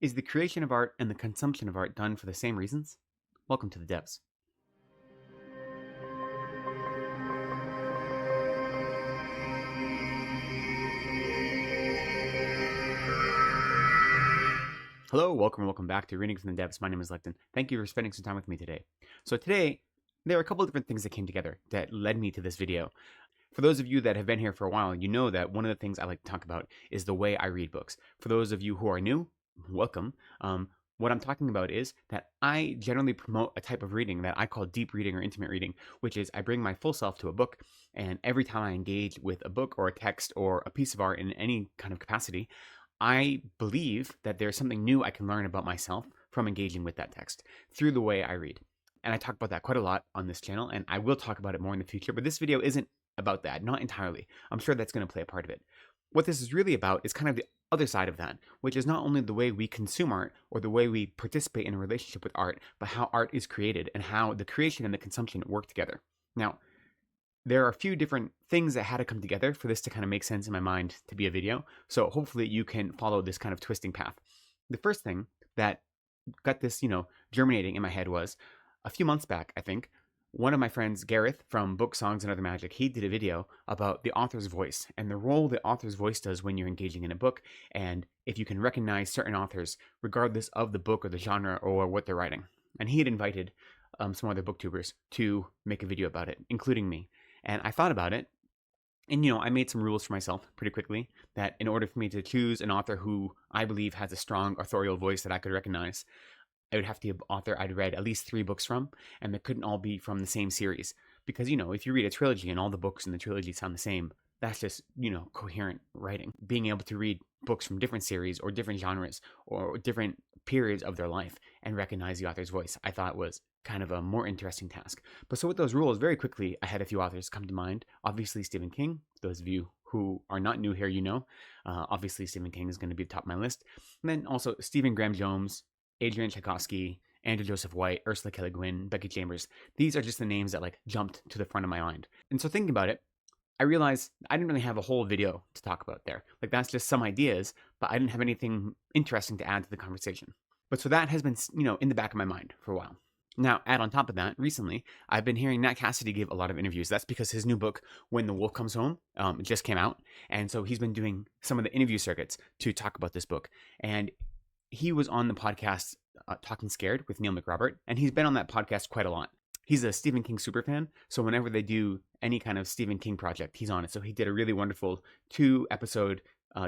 Is the creation of art and the consumption of art done for the same reasons? Welcome to the Devs. Hello, welcome back to Reading from the Devs. My name is Lecton. Thank you for spending some time with me today. So today, there are a couple of different things that came together that led me to this video. For those of you that have been here for a while, you know that one of the things I like to talk about is the way I read books. For those of you who are new, welcome. What I'm talking about is that I generally promote a type of reading that I call deep reading or intimate reading, which is I bring my full self to a book, and every time I engage with a book or a text or a piece of art in any kind of capacity, I believe that there's something new I can learn about myself from engaging with that text through the way I read. And I talk about that quite a lot on this channel, and I will talk about it more in the future, but this video isn't about that, not entirely. I'm sure that's going to play a part of it. What this is really about is kind of the other side of that, which is not only the way we consume art or the way we participate in a relationship with art, but how art is created and how the creation and the consumption work together. Now, there are a few different things that had to come together for this to kind of make sense in my mind to be a video, so hopefully you can follow this kind of twisting path. The first thing that got this, germinating in my head was a few months back, I think, one of my friends, Gareth, from Book, Songs, and Other Magic, he did a video about the author's voice and the role the author's voice does when you're engaging in a book, and if you can recognize certain authors, regardless of the book or the genre or what they're writing. And he had invited some other booktubers to make a video about it, including me. And I thought about it, and I made some rules for myself pretty quickly that in order for me to choose an author who I believe has a strong authorial voice that I could recognize, it would have to be an author I'd read at least 3 books from, and they couldn't all be from the same series. Because, if you read a trilogy and all the books in the trilogy sound the same, that's just, coherent writing. Being able to read books from different series or different genres or different periods of their life and recognize the author's voice, I thought was kind of a more interesting task. But so with those rules, very quickly, I had a few authors come to mind. Obviously, Stephen King. Those of you who are not new here, obviously Stephen King is going to be top of my list. And then also Stephen Graham Jones, Adrian Tchaikovsky, Andrew Joseph White, Ursula K. Le Guin, Becky Chambers. These are just the names that jumped to the front of my mind. And so thinking about it, I realized I didn't really have a whole video to talk about there. That's just some ideas, but I didn't have anything interesting to add to the conversation. But so that has been, in the back of my mind for a while. Now, add on top of that, recently, I've been hearing Nat Cassidy give a lot of interviews. That's because his new book, When the Wolf Comes Home, just came out. And so he's been doing some of the interview circuits to talk about this book. And he was on the podcast Talking Scared with Neil McRobert, and he's been on that podcast quite a lot. He's a Stephen King superfan, so whenever they do any kind of Stephen King project, he's on it. So he did a really wonderful 2-episode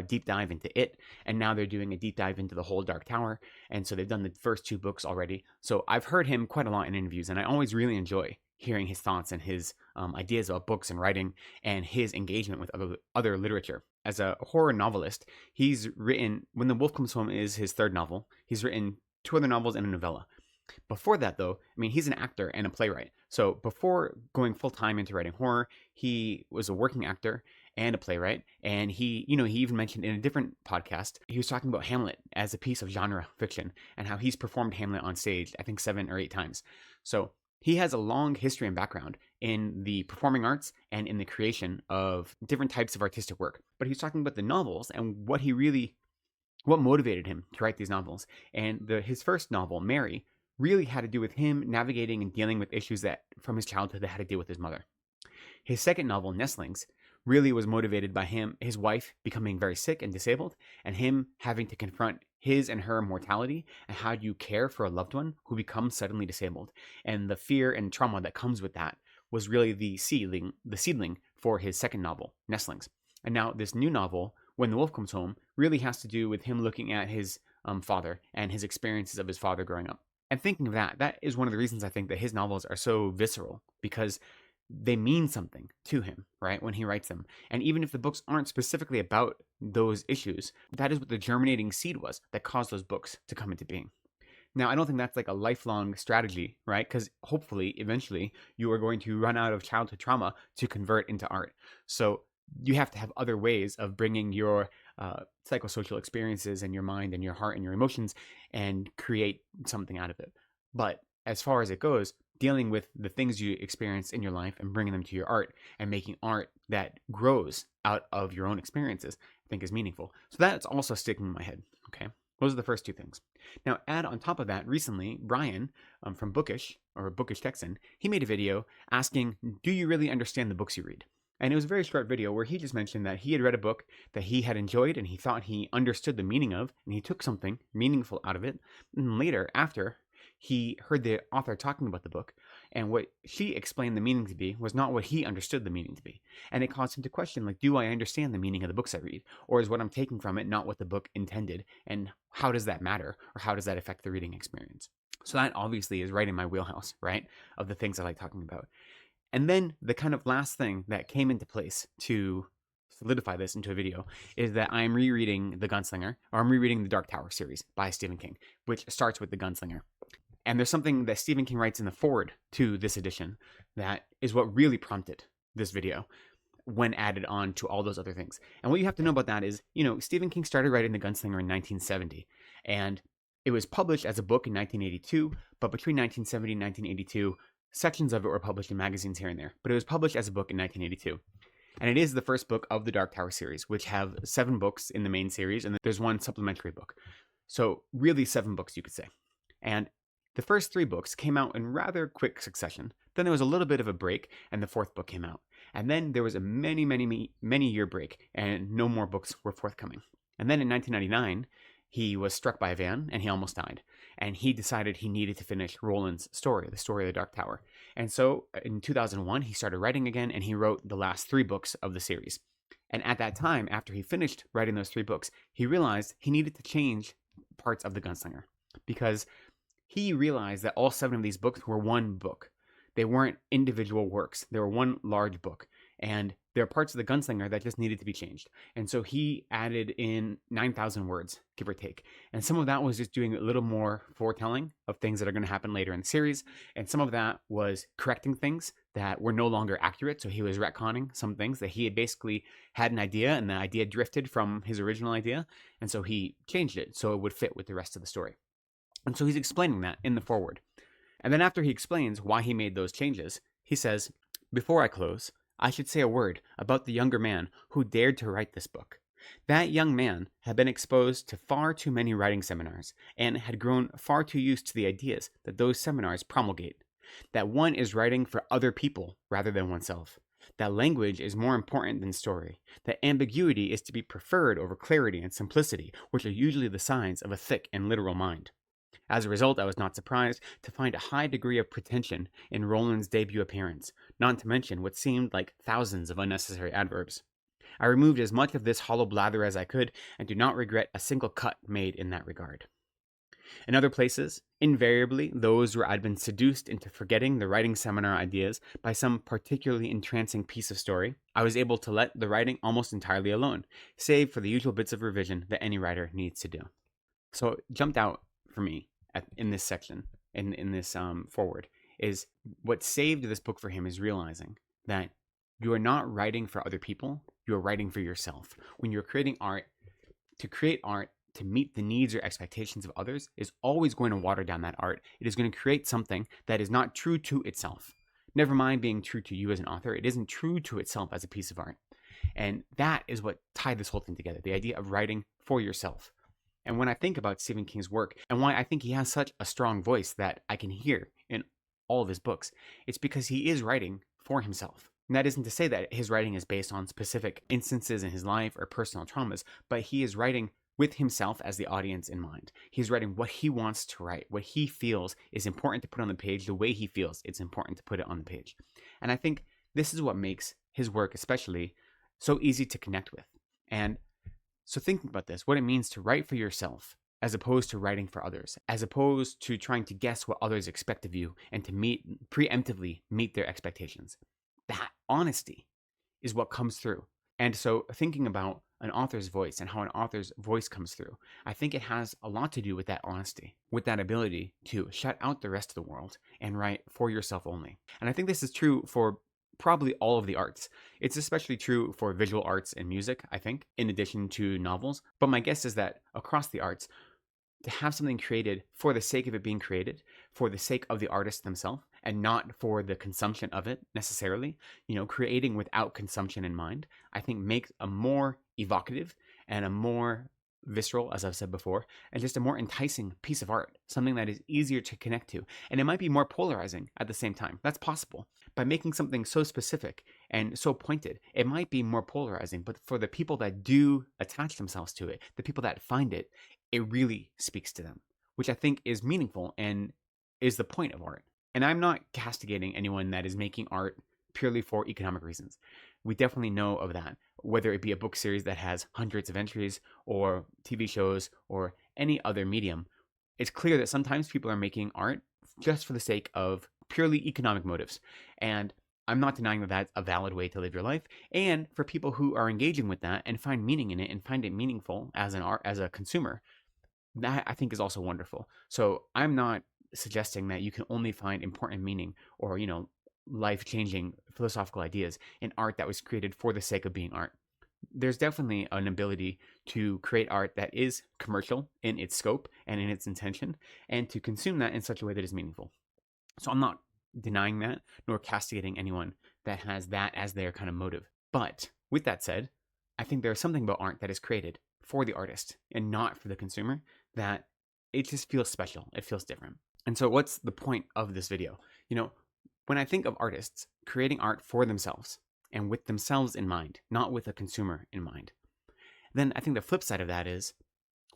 deep dive into It, and now they're doing a deep dive into The Whole Dark Tower, and so they've done the first 2 books already. So I've heard him quite a lot in interviews, and I always really enjoy hearing his thoughts and his ideas about books and writing and his engagement with other literature. As a horror novelist, he's written, When the Wolf Comes Home is his 3rd novel. He's written 2 other novels and a novella. Before that, though, he's an actor and a playwright. So before going full-time into writing horror, he was a working actor and a playwright. And he even mentioned in a different podcast, he was talking about Hamlet as a piece of genre fiction and how he's performed Hamlet on stage, I think 7 or 8 times. So he has a long history and background in the performing arts and in the creation of different types of artistic work. But he's talking about the novels and what motivated him to write these novels. And his first novel, Mary, really had to do with him navigating and dealing with issues that from his childhood that had to deal with his mother. His second novel, Nestlings, really was motivated by his wife becoming very sick and disabled, and him having to confront his and her mortality and how do you care for a loved one who becomes suddenly disabled. And the fear and trauma that comes with that was really the seedling for his second novel, Nestlings. And now this new novel, When the Wolf Comes Home, really has to do with him looking at his father and his experiences of his father growing up. And thinking of that is one of the reasons I think that his novels are so visceral, because they mean something to him, right, when he writes them. And even if the books aren't specifically about those issues, that is what the germinating seed was that caused those books to come into being. Now, I don't think that's a lifelong strategy, right? Because hopefully, eventually, you are going to run out of childhood trauma to convert into art. So you have to have other ways of bringing your psychosocial experiences and your mind and your heart and your emotions and create something out of it. But as far as it goes, dealing with the things you experience in your life and bringing them to your art and making art that grows out of your own experiences, I think is meaningful. So that's also sticking in my head, okay? Those are the first two things. Now, add on top of that, recently, Brian from Bookish, or Bookish Texan, he made a video asking, do you really understand the books you read? And it was a very short video where he just mentioned that he had read a book that he had enjoyed and he thought he understood the meaning of, and he took something meaningful out of it. And later, after he heard the author talking about the book, and what she explained the meaning to be was not what he understood the meaning to be. And it caused him to question, like, do I understand the meaning of the books I read? Or is what I'm taking from it not what the book intended? And how does that matter? Or how does that affect the reading experience? So that obviously is right in my wheelhouse, right? Of the things I like talking about. And then the kind of last thing that came into place to solidify this into a video is that I'm rereading The Gunslinger, or I'm rereading the Dark Tower series by Stephen King, which starts with The Gunslinger. And there's something that Stephen King writes in the foreword to this edition that is what really prompted this video when added on to all those other things. And what you have to know about that is, Stephen King started writing The Gunslinger in 1970, and it was published as a book in 1982, but between 1970 and 1982, sections of it were published in magazines here and there, but it was published as a book in 1982. And it is the first book of the Dark Tower series, which have 7 books in the main series, and there's 1 supplementary book. So really 7 books, you could say. And the first 3 books came out in rather quick succession. Then there was a little bit of a break, and the 4th book came out. And then there was a many year break, and no more books were forthcoming. And then in 1999, he was struck by a van, and he almost died. And he decided he needed to finish Roland's story, the story of the Dark Tower. And so in 2001, he started writing again, and he wrote the last 3 books of the series. And at that time, after he finished writing those 3 books, he realized he needed to change parts of The Gunslinger, because he realized that all 7 of these books were one book. They weren't individual works. They were one large book. And there are parts of The Gunslinger that just needed to be changed. And so he added in 9,000 words, give or take. And some of that was just doing a little more foretelling of things that are going to happen later in the series. And some of that was correcting things that were no longer accurate. So he was retconning some things that he had basically had an idea, and the idea drifted from his original idea. And so he changed it so it would fit with the rest of the story. And so he's explaining that in the foreword. And then after he explains why he made those changes, he says, before I close, I should say a word about the younger man who dared to write this book. That young man had been exposed to far too many writing seminars and had grown far too used to the ideas that those seminars promulgate. That one is writing for other people rather than oneself. That language is more important than story. That ambiguity is to be preferred over clarity and simplicity, which are usually the signs of a thick and literal mind. As a result, I was not surprised to find a high degree of pretension in Roland's debut appearance, not to mention what seemed like thousands of unnecessary adverbs. I removed as much of this hollow blather as I could, and do not regret a single cut made in that regard. In other places, invariably those where I'd been seduced into forgetting the writing seminar ideas by some particularly entrancing piece of story, I was able to let the writing almost entirely alone, save for the usual bits of revision that any writer needs to do. So it jumped out for me in this section, in this forward, is what saved this book for him is realizing that you are not writing for other people, you are writing for yourself. When you're creating art, to create art to meet the needs or expectations of others is always going to water down that art. It is going to create something that is not true to itself. Never mind being true to you as an author, it isn't true to itself as a piece of art. And that is what tied this whole thing together, the idea of writing for yourself. And when I think about Stephen King's work and why I think he has such a strong voice that I can hear in all of his books, it's because he is writing for himself. And that isn't to say that his writing is based on specific instances in his life or personal traumas, but he is writing with himself as the audience in mind. He's writing what he wants to write, what he feels is important to put on the page, the way he feels it's important to put it on the page. And I think this is what makes his work especially so easy to connect with. And so thinking about this, what it means to write for yourself as opposed to writing for others, as opposed to trying to guess what others expect of you and to preemptively meet their expectations. That honesty is what comes through. And so thinking about an author's voice and how an author's voice comes through, I think it has a lot to do with that honesty, with that ability to shut out the rest of the world and write for yourself only. And I think this is true for probably all of the arts. It's especially true for visual arts and music, I think, in addition to novels. But my guess is that across the arts, to have something created for the sake of it being created, for the sake of the artist themselves, and not for the consumption of it necessarily, creating without consumption in mind, I think makes a more evocative and a more visceral, as I've said before, and just a more enticing piece of art, something that is easier to connect to. And it might be more polarizing at the same time. That's possible. By making something so specific and so pointed, it might be more polarizing, but for the people that do attach themselves to it, the people that find it, it really speaks to them, which I think is meaningful and is the point of art. And I'm not castigating anyone that is making art purely for economic reasons. We definitely know of that, whether it be a book series that has hundreds of entries or TV shows or any other medium. It's clear that sometimes people are making art just for the sake of purely economic motives. And I'm not denying that that's a valid way to live your life. And for people who are engaging with that and find meaning in it and find it meaningful as an art, as a consumer, that I think is also wonderful. So I'm not suggesting that you can only find important meaning or, life-changing philosophical ideas in art that was created for the sake of being art. There's definitely an ability to create art that is commercial in its scope and in its intention, and to consume that in such a way that is meaningful. So I'm not denying that, nor castigating anyone that has that as their kind of motive. But with that said, I think there's something about art that is created for the artist and not for the consumer that it just feels special. It feels different. And so what's the point of this video? When I think of artists creating art for themselves and with themselves in mind, not with a consumer in mind, then I think the flip side of that is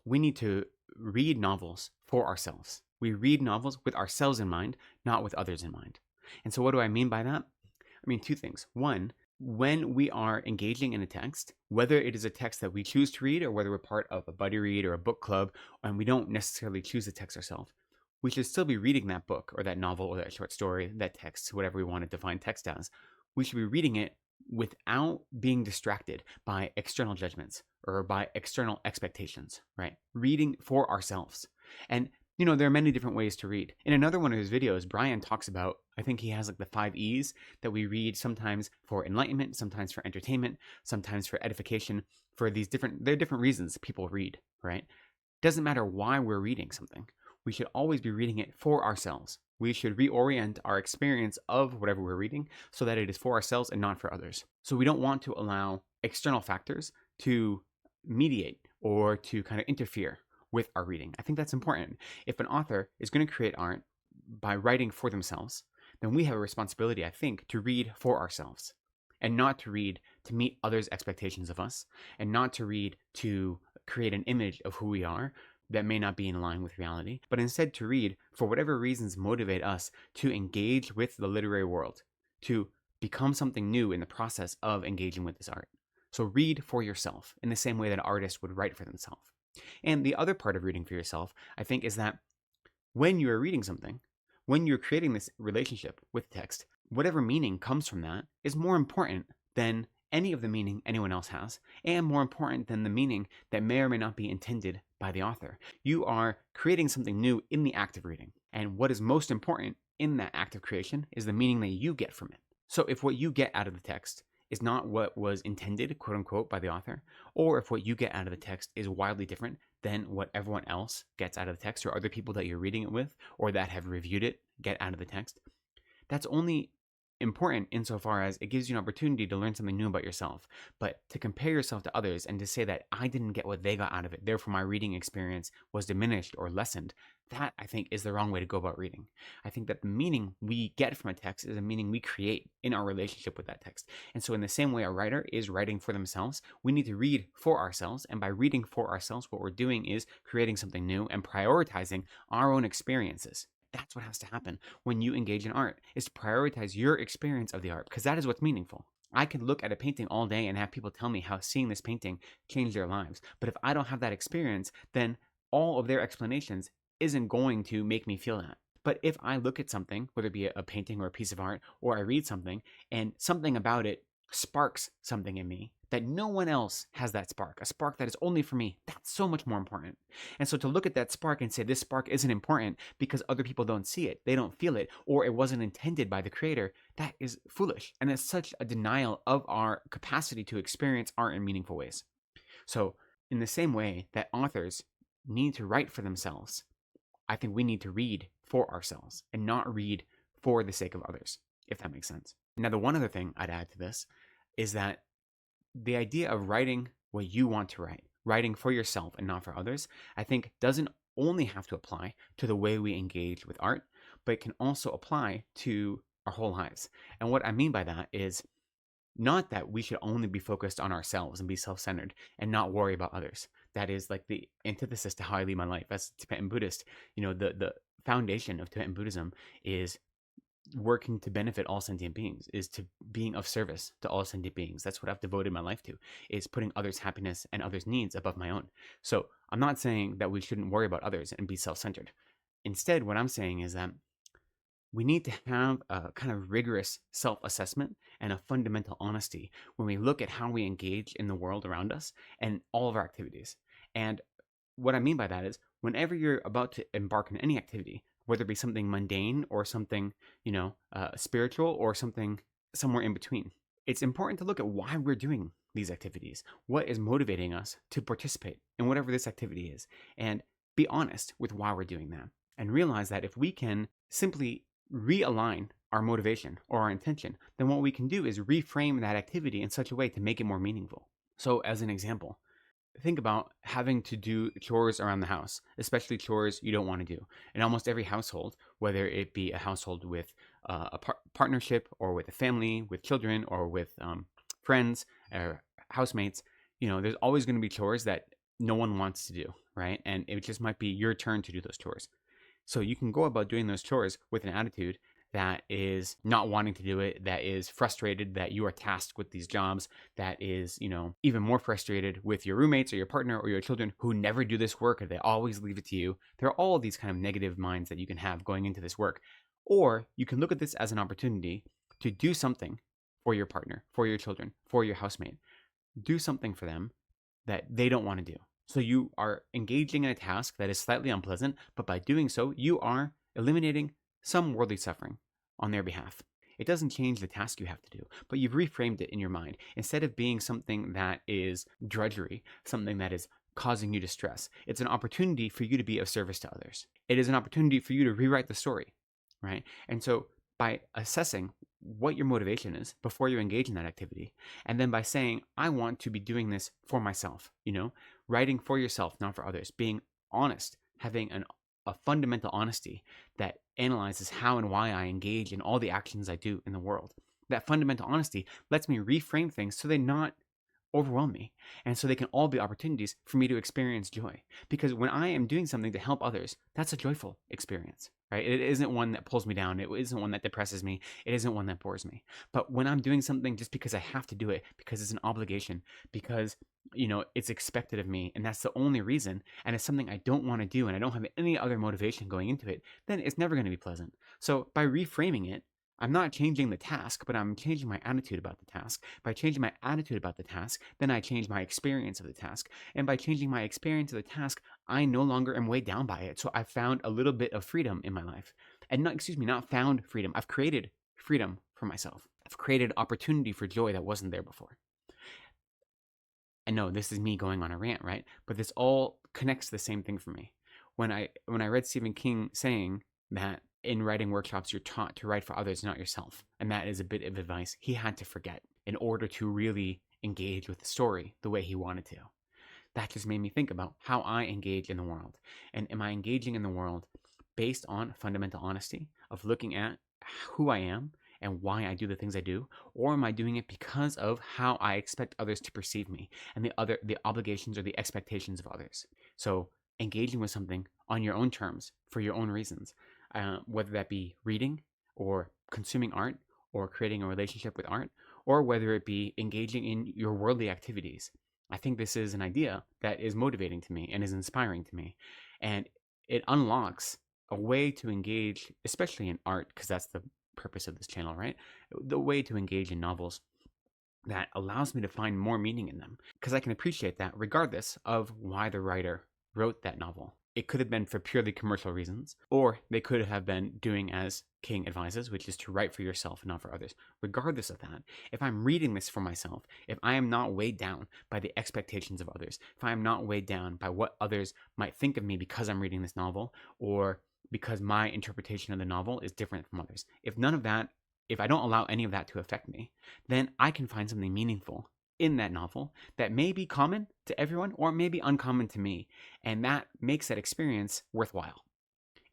we need to read novels for ourselves. We read novels with ourselves in mind, not with others in mind. And so what do I mean by that? I mean two things. One, when we are engaging in a text, whether it is a text that we choose to read or whether we're part of a buddy read or a book club and we don't necessarily choose the text ourselves, we should still be reading that book or that novel or that short story, that text, whatever we want to define text as. We should be reading it without being distracted by external judgments or by external expectations, right? Reading for ourselves. And, there are many different ways to read. In another one of his videos, Brian talks about, I think he has like the 5 E's that we read sometimes for enlightenment, sometimes for entertainment, sometimes for edification, for there are different reasons people read, right? Doesn't matter why we're reading something. We should always be reading it for ourselves. We should reorient our experience of whatever we're reading so that it is for ourselves and not for others. So we don't want to allow external factors to mediate or to kind of interfere with our reading. I think that's important. If an author is going to create art by writing for themselves, then we have a responsibility, I think, to read for ourselves and not to read to meet others' expectations of us and not to read to create an image of who we are that may not be in line with reality, but instead to read for whatever reasons motivate us to engage with the literary world, to become something new in the process of engaging with this art. So read for yourself in the same way that an artist would write for themselves. And the other part of reading for yourself, I think, is that when you're reading something, when you're creating this relationship with text, whatever meaning comes from that is more important than any of the meaning anyone else has, and more important than the meaning that may or may not be intended by the author. You are creating something new in the act of reading, and what is most important in that act of creation is the meaning that you get from it. So if what you get out of the text is not what was intended, quote unquote, by the author, or if what you get out of the text is wildly different than what everyone else gets out of the text, or other people that you're reading it with, or that have reviewed it get out of the text, that's only important insofar as it gives you an opportunity to learn something new about yourself. But to compare yourself to others and to say that I didn't get what they got out of it, therefore my reading experience was diminished or lessened, that I think is the wrong way to go about reading. I think that the meaning we get from a text is a meaning we create in our relationship with that text. And so in the same way a writer is writing for themselves, we need to read for ourselves. And by reading for ourselves, what we're doing is creating something new and prioritizing our own experiences. That's what has to happen when you engage in art, is to prioritize your experience of the art, because that is what's meaningful. I can look at a painting all day and have people tell me how seeing this painting changed their lives. But if I don't have that experience, then all of their explanations isn't going to make me feel that. But if I look at something, whether it be a painting or a piece of art, or I read something and something about it sparks something in me that no one else has, that spark, a spark that is only for me, that's so much more important. And so to look at that spark and say this spark isn't important because other people don't see it, they don't feel it, or it wasn't intended by the creator, that is foolish. And it's such a denial of our capacity to experience art in meaningful ways. So in the same way that authors need to write for themselves, I think we need to read for ourselves and not read for the sake of others, if that makes sense. Now, the one other thing I'd add to this is that the idea of writing what you want to write, writing for yourself and not for others, I think doesn't only have to apply to the way we engage with art, but it can also apply to our whole lives. And what I mean by that is not that we should only be focused on ourselves and be self-centered and not worry about others. That is like the antithesis to how I lead my life as a Tibetan Buddhist. The foundation of Tibetan Buddhism is working to benefit all sentient beings, is to being of service to all sentient beings. That's what I've devoted my life to, is putting others' happiness and others' needs above my own. So I'm not saying that we shouldn't worry about others and be self-centered. Instead, what I'm saying is that we need to have a kind of rigorous self-assessment and a fundamental honesty when we look at how we engage in the world around us and all of our activities. And what I mean by that is whenever you're about to embark on any activity, whether it be something mundane or something, spiritual or something somewhere in between, it's important to look at why we're doing these activities. What is motivating us to participate in whatever this activity is? And be honest with why we're doing that. And realize that if we can simply realign our motivation or our intention, then what we can do is reframe that activity in such a way to make it more meaningful. So as an example, think about having to do chores around the house, especially chores you don't want to do. In almost every household, whether it be a household with a partnership or with a family, with children or with friends or housemates, there's always going to be chores that no one wants to do, right? And it just might be your turn to do those chores. So you can go about doing those chores with an attitude that is not wanting to do it, that is frustrated that you are tasked with these jobs, that is, even more frustrated with your roommates or your partner or your children who never do this work or they always leave it to you. There are all of these kind of negative minds that you can have going into this work. Or you can look at this as an opportunity to do something for your partner, for your children, for your housemate. Do something for them that they don't want to do. So you are engaging in a task that is slightly unpleasant, but by doing so, you are eliminating some worldly suffering on their behalf. It doesn't change the task you have to do, but you've reframed it in your mind. Instead of being something that is drudgery, something that is causing you distress, it's an opportunity for you to be of service to others. It is an opportunity for you to rewrite the story, right? And so by assessing what your motivation is before you engage in that activity, and then by saying, I want to be doing this for myself, writing for yourself, not for others, being honest, having a fundamental honesty that analyzes how and why I engage in all the actions I do in the world. That fundamental honesty lets me reframe things so they not overwhelm me, and so they can all be opportunities for me to experience joy. Because when I am doing something to help others, that's a joyful experience, right? It isn't one that pulls me down. It isn't one that depresses me. It isn't one that bores me. But when I'm doing something just because I have to do it, because it's an obligation, because it's expected of me, and that's the only reason, and it's something I don't want to do, and I don't have any other motivation going into it, then it's never going to be pleasant. So by reframing it, I'm not changing the task, but I'm changing my attitude about the task. By changing my attitude about the task, then I change my experience of the task. And by changing my experience of the task, I no longer am weighed down by it. So I've found a little bit of freedom in my life. And not found freedom. I've created freedom for myself. I've created opportunity for joy that wasn't there before. And no, this is me going on a rant, right? But this all connects to the same thing for me. When I read Stephen King saying that in writing workshops, you're taught to write for others, not yourself. And that is a bit of advice he had to forget in order to really engage with the story the way he wanted to. That just made me think about how I engage in the world. And am I engaging in the world based on fundamental honesty of looking at who I am and why I do the things I do? Or am I doing it because of how I expect others to perceive me and the obligations or the expectations of others? So engaging with something on your own terms for your own reasons. Whether that be reading or consuming art or creating a relationship with art, or whether it be engaging in your worldly activities. I think this is an idea that is motivating to me and is inspiring to me. And it unlocks a way to engage, especially in art, because that's the purpose of this channel, right? The way to engage in novels that allows me to find more meaning in them, because I can appreciate that regardless of why the writer wrote that novel. It could have been for purely commercial reasons, or they could have been doing as King advises, which is to write for yourself and not for others. Regardless of that, if I'm reading this for myself, if I am not weighed down by the expectations of others, if I am not weighed down by what others might think of me because I'm reading this novel, or because my interpretation of the novel is different from others, if I don't allow any of that to affect me, then I can find something meaningful in that novel that may be common to everyone or may be uncommon to me. And that makes that experience worthwhile.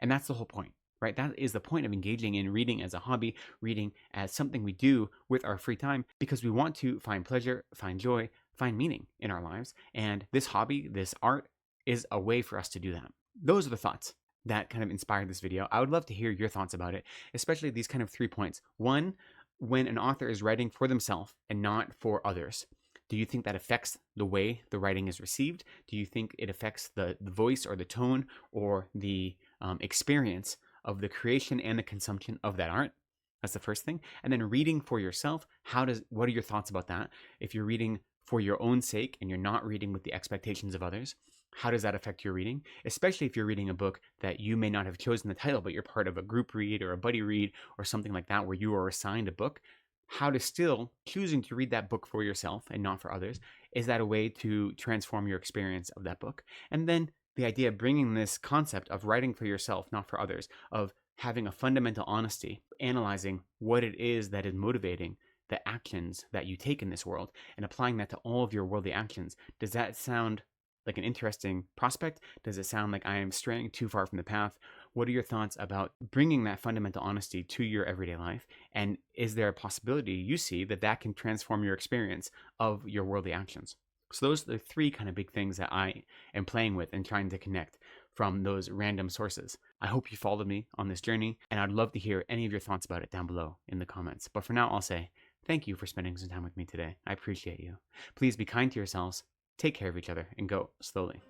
And that's the whole point, right? That is the point of engaging in reading as a hobby, reading as something we do with our free time, because we want to find pleasure, find joy, find meaning in our lives. And this hobby, this art, is a way for us to do that. Those are the thoughts that kind of inspired this video. I would love to hear your thoughts about it, especially these kind of 3 points. One, when an author is writing for themselves and not for others, do you think that affects the way the writing is received? Do you think it affects the voice or the tone or the experience of the creation and the consumption of that art? That's the first thing. And then reading for yourself, what are your thoughts about that? If you're reading for your own sake and you're not reading with the expectations of others, how does that affect your reading? Especially if you're reading a book that you may not have chosen the title, but you're part of a group read or a buddy read or something like that, where you are assigned a book. How to still choosing to read that book for yourself and not for others. Is that a way to transform your experience of that book? And then the idea of bringing this concept of writing for yourself, not for others, of having a fundamental honesty, analyzing what it is that is motivating the actions that you take in this world and applying that to all of your worldly actions. Does that sound like an interesting prospect? Does it sound like I am straying too far from the path? What are your thoughts about bringing that fundamental honesty to your everyday life? And is there a possibility you see that that can transform your experience of your worldly actions? So those are the 3 kind of big things that I am playing with and trying to connect from those random sources. I hope you followed me on this journey, and I'd love to hear any of your thoughts about it down below in the comments. But for now, I'll say thank you for spending some time with me today. I appreciate you. Please be kind to yourselves, take care of each other, and go slowly.